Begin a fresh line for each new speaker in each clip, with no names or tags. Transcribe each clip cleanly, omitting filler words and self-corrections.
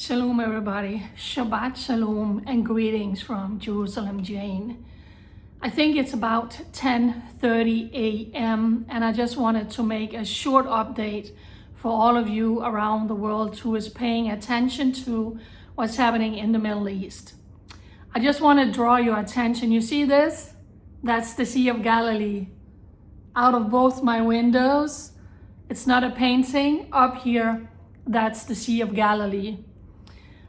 Shalom everybody, Shabbat Shalom and greetings from Jerusalem, Jane. I think it's about 10:30 a.m. and I just wanted to make a short update for all of you around the world who is paying attention to what's happening in the Middle East. I just want to draw your attention. You see this? That's the Sea of Galilee. Out of both my windows, it's not a painting. Up here, that's the Sea of Galilee.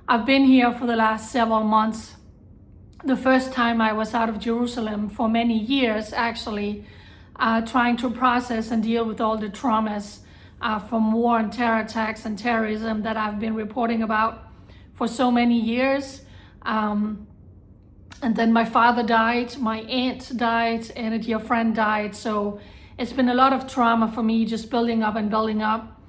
I've been here for the last several months. The first time I was out of Jerusalem for many years, actually, trying to process and deal with all the traumas from war and terror attacks and terrorism that I've been reporting about for so many years. And then my father died, my aunt died, and a dear friend died. So it's been a lot of trauma for me, just building up and building up.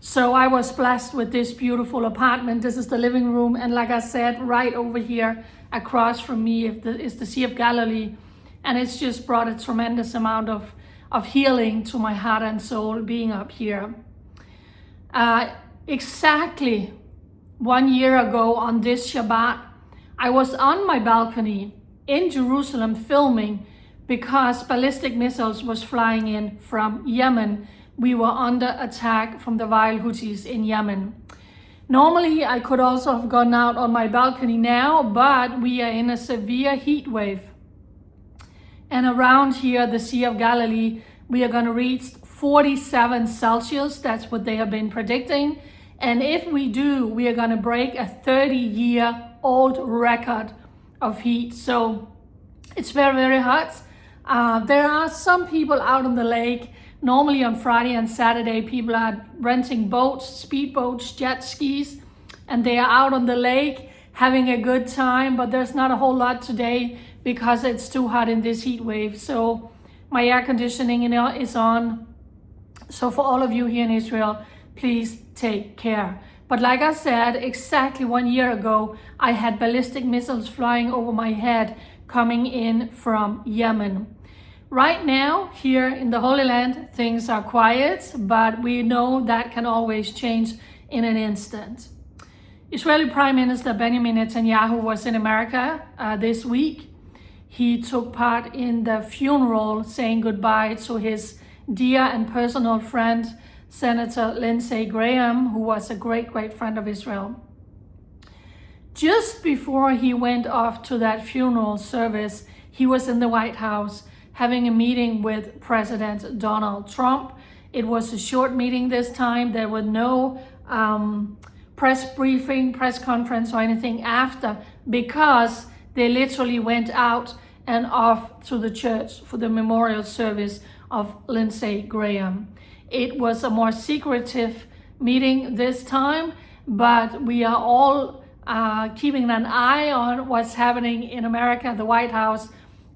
So I was blessed with this beautiful apartment. This is the living room. And like I said, right over here across from me is the Sea of Galilee. And it's just brought a tremendous amount of healing to my heart and soul being up here. Exactly 1 year ago on this Shabbat, I was on my balcony in Jerusalem filming because ballistic missiles was flying in from Yemen. We were under attack from the vile Houthis in Yemen. Normally, I could also have gone out on my balcony now, but we are in a severe heat wave. And around here, the Sea of Galilee, we are going to reach 47 Celsius. That's what they have been predicting. And if we do, we are going to break a 30-year-old record of heat. So it's very, very hot. There are some people out on the lake. Normally on Friday and Saturday, people are renting boats, speedboats, jet skis, and they are out on the lake having a good time, but there's not a whole lot today because it's too hot in this heat wave. So my air conditioning is on. So for all of you here in Israel, please take care. But like I said, exactly 1 year ago, I had ballistic missiles flying over my head coming in from Yemen. Right now, here in the Holy Land, things are quiet, but we know that can always change in an instant. Israeli Prime Minister Benjamin Netanyahu was in America this week. He took part in the funeral, saying goodbye to his dear and personal friend, Senator Lindsey Graham, who was a great, great friend of Israel. Just before he went off to that funeral service, he was in the White House having a meeting with President Donald Trump. It was a short meeting this time. There were no press briefing, press conference or anything after, because they literally went out and off to the church for the memorial service of Lindsey Graham. It was a more secretive meeting this time, but we are all keeping an eye on what's happening in America, the White House.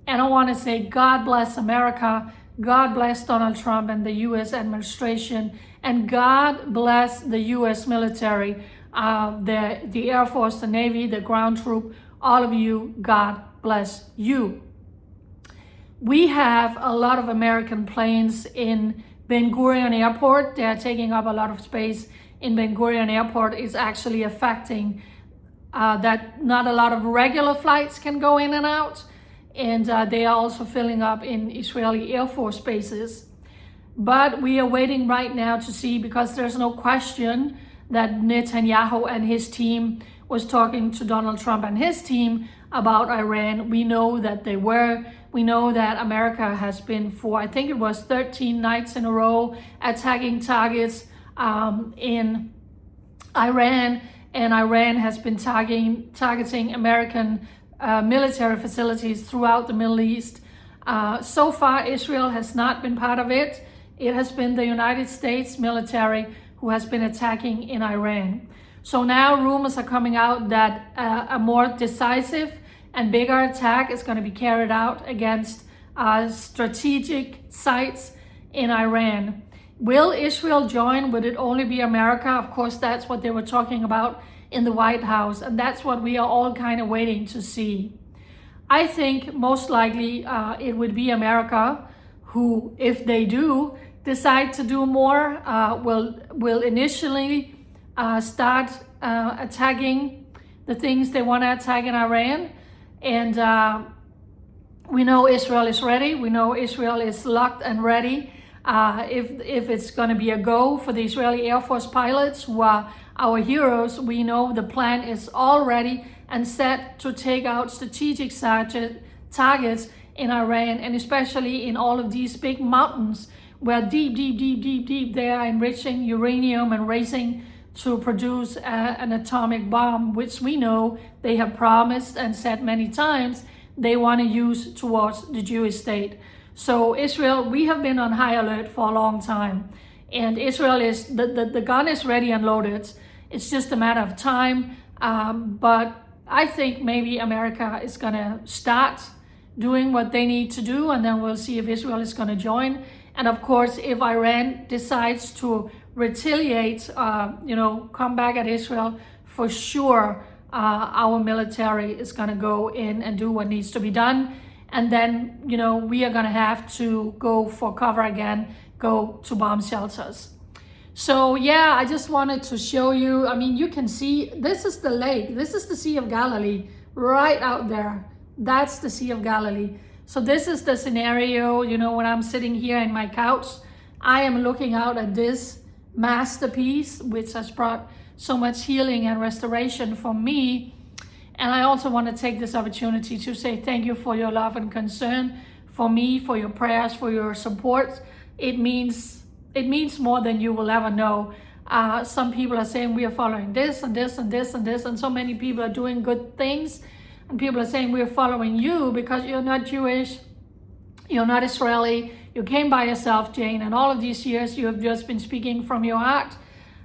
And I want to say, God bless America, God bless Donald Trump and the U.S. administration, and God bless the U.S. military, the Air Force, the Navy, the ground troop, all of you, God bless you. We have a lot of American planes in Ben Gurion Airport. They are taking up a lot of space in Ben Gurion Airport. Is actually affecting that not a lot of regular flights can go in and out. And they are also filling up in Israeli Air Force bases. But we are waiting right now to see, because there's no question that Netanyahu and his team was talking to Donald Trump and his team about Iran. We know that they were. We know that America has been for, I think it was 13 nights in a row, attacking targets in Iran. And Iran has been targeting American military facilities throughout the Middle East. So far, Israel has not been part of it. It has been the United States military who has been attacking in Iran. So now rumors are coming out that a more decisive and bigger attack is going to be carried out against strategic sites in Iran. Will Israel join? Would it only be America? Of course, that's what they were talking about in the White House, and that's what we are all kind of waiting to see. I think most likely it would be America who, if they do decide to do more, will initially start attacking the things they want to attack in Iran. And we know Israel is ready. We know Israel is locked and ready. If it's going to be a go for the Israeli Air Force pilots, who are our heroes, we know the plan is all ready and set to take out strategic targets in Iran, and especially in all of these big mountains where deep they are enriching uranium and racing to produce an atomic bomb, which we know they have promised and said many times they want to use towards the Jewish state. So Israel, we have been on high alert for a long time, and Israel is, the gun is ready and loaded. It's just a matter of time, but I think maybe America is gonna start doing what they need to do, and then we'll see if Israel is gonna join. And of course, if Iran decides to retaliate, come back at Israel, for sure, our military is gonna go in and do what needs to be done. And then, we are gonna have to go for cover again, go to bomb shelters. So yeah, I just wanted to show you, you can see, this is the lake, this is the Sea of Galilee, right out there. That's the Sea of Galilee. So this is the scenario, when I'm sitting here in my couch, I am looking out at this masterpiece, which has brought so much healing and restoration for me. And I also want to take this opportunity to say thank you for your love and concern for me, for your prayers, for your support. It means more than you will ever know. Some people are saying we are following this and this and this and this, and so many people are doing good things. And people are saying we are following you because you're not Jewish, you're not Israeli, you came by yourself, Jane, and all of these years you have just been speaking from your heart.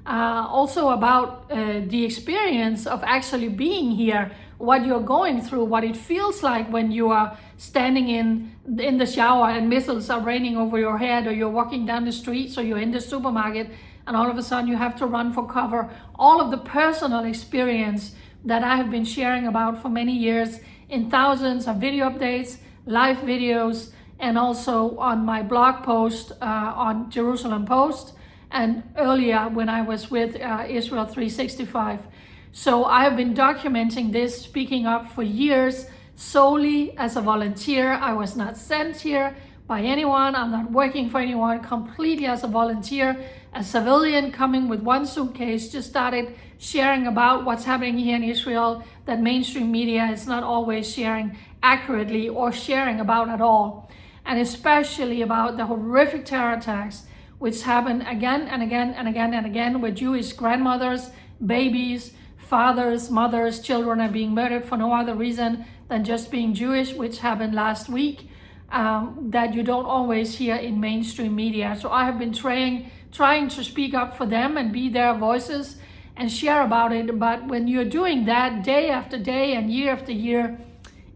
Also about the experience of actually being here, what you're going through, what it feels like when you are standing in the shower and missiles are raining over your head, or you're walking down the streets, or you're in the supermarket and all of a sudden you have to run for cover. All of the personal experience that I have been sharing about for many years in thousands of video updates, live videos, and also on my blog post on Jerusalem Post, and earlier when I was with Israel 365. So I have been documenting this, speaking up for years, solely as a volunteer. I was not sent here by anyone. I'm not working for anyone, completely as a volunteer, a civilian coming with one suitcase, just started sharing about what's happening here in Israel that mainstream media is not always sharing accurately or sharing about at all. And especially about the horrific terror attacks which happen again and again and again and again, where Jewish grandmothers, babies, fathers, mothers, children are being murdered for no other reason than just being Jewish, which happened last week, that you don't always hear in mainstream media. So I have been trying to speak up for them and be their voices and share about it. But when you're doing that day after day and year after year,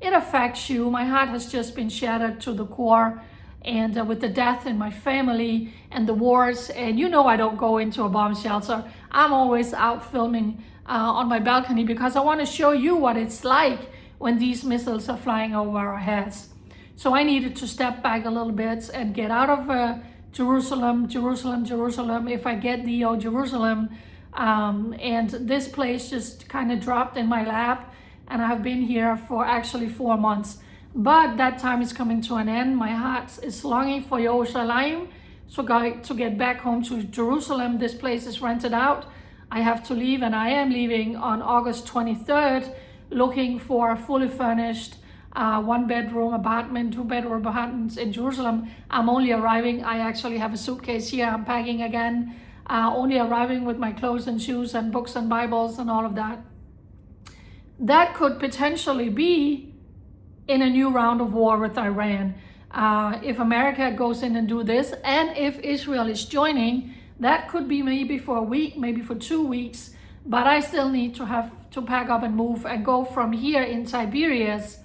it affects you. My heart has just been shattered to the core, and with the death in my family and the wars, and I don't go into a bomb shelter. I'm always out filming on my balcony because I want to show you what it's like when these missiles are flying over our heads. So I needed to step back a little bit and get out of Jerusalem, if I get thee, oh Jerusalem. And this place just kind of dropped in my lap, and I've been here for actually 4 months. But that time is coming to an end. My heart is longing for Yerushalayim, so to get back home to Jerusalem. This place is rented out. I have to leave, and I am leaving on August 23rd, looking for a fully furnished 1-bedroom apartment, 2-bedroom apartments in Jerusalem. I'm only arriving. I actually have a suitcase here. I'm packing again, only arriving with my clothes and shoes and books and Bibles and all of that. That could potentially be in a new round of war with Iran. If America goes in and do this, and if Israel is joining, that could be maybe for a week, maybe for 2 weeks. But I still need to have to pack up and move and go from here in Tiberias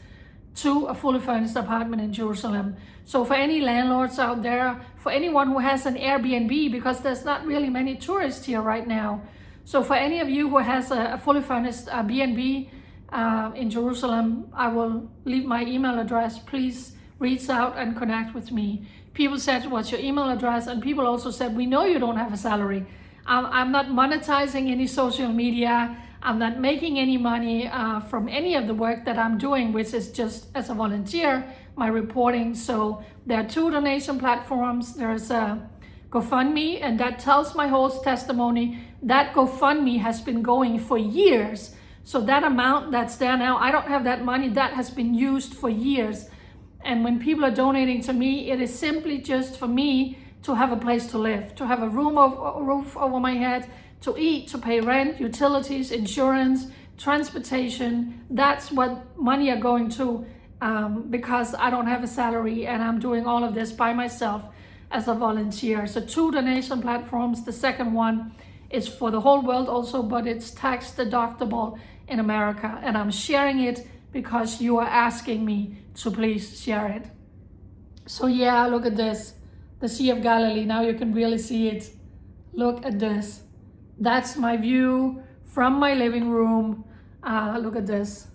to a fully furnished apartment in Jerusalem. So for any landlords out there, for anyone who has an Airbnb, because there's not really many tourists here right now. So for any of you who has a fully furnished B&B in Jerusalem, I will leave my email address. Please reach out and connect with me. People said, what's your email address? And people also said, we know you don't have a salary. I'm not monetizing any social media. I'm not making any money from any of the work that I'm doing, which is just as a volunteer, my reporting. So there are 2 donation platforms. There's a GoFundMe, and that tells my whole testimony. That GoFundMe has been going for years. So that amount that's there now, I don't have that money. That has been used for years. And when people are donating to me, it is simply just for me to have a place to live, to have a roof over my head, to eat, to pay rent, utilities, insurance, transportation. That's what money are going to, because I don't have a salary and I'm doing all of this by myself as a volunteer. So 2 donation platforms. The second one is for the whole world also, but it's tax deductible in America. And I'm sharing it because you are asking me to please share it. So yeah, look at this. The Sea of Galilee. Now you can really see it. Look at this. That's my view from my living room. Look at this.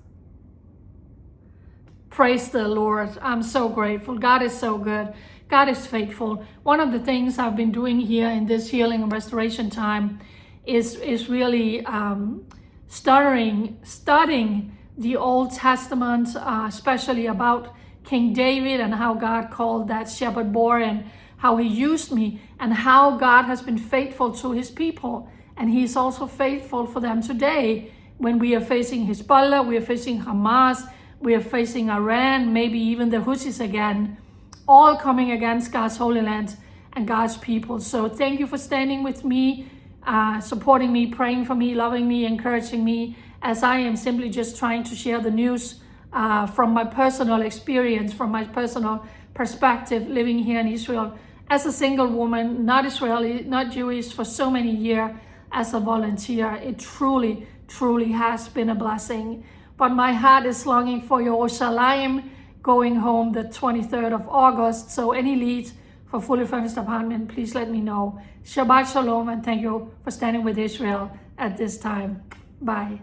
Praise the Lord. I'm so grateful. God is so good. God is faithful. One of the things I've been doing here in this healing and restoration time is really studying the Old Testament, especially about King David and how God called that shepherd boy and how he used me, and how God has been faithful to his people. And he's also faithful for them today when we are facing Hezbollah, we are facing Hamas, we are facing Iran, maybe even the Houthis again, all coming against God's Holy Land and God's people. So thank you for standing with me, supporting me, praying for me, loving me, encouraging me, as I am simply just trying to share the news from my personal experience, from my personal perspective, living here in Israel as a single woman, not Israeli, not Jewish, for so many years as a volunteer. It truly, truly has been a blessing. But my heart is longing for Yerushalayim, going home the 23rd of August. So any leads for fully furnished apartment, please let me know. Shabbat Shalom, and thank you for standing with Israel at this time. Bye.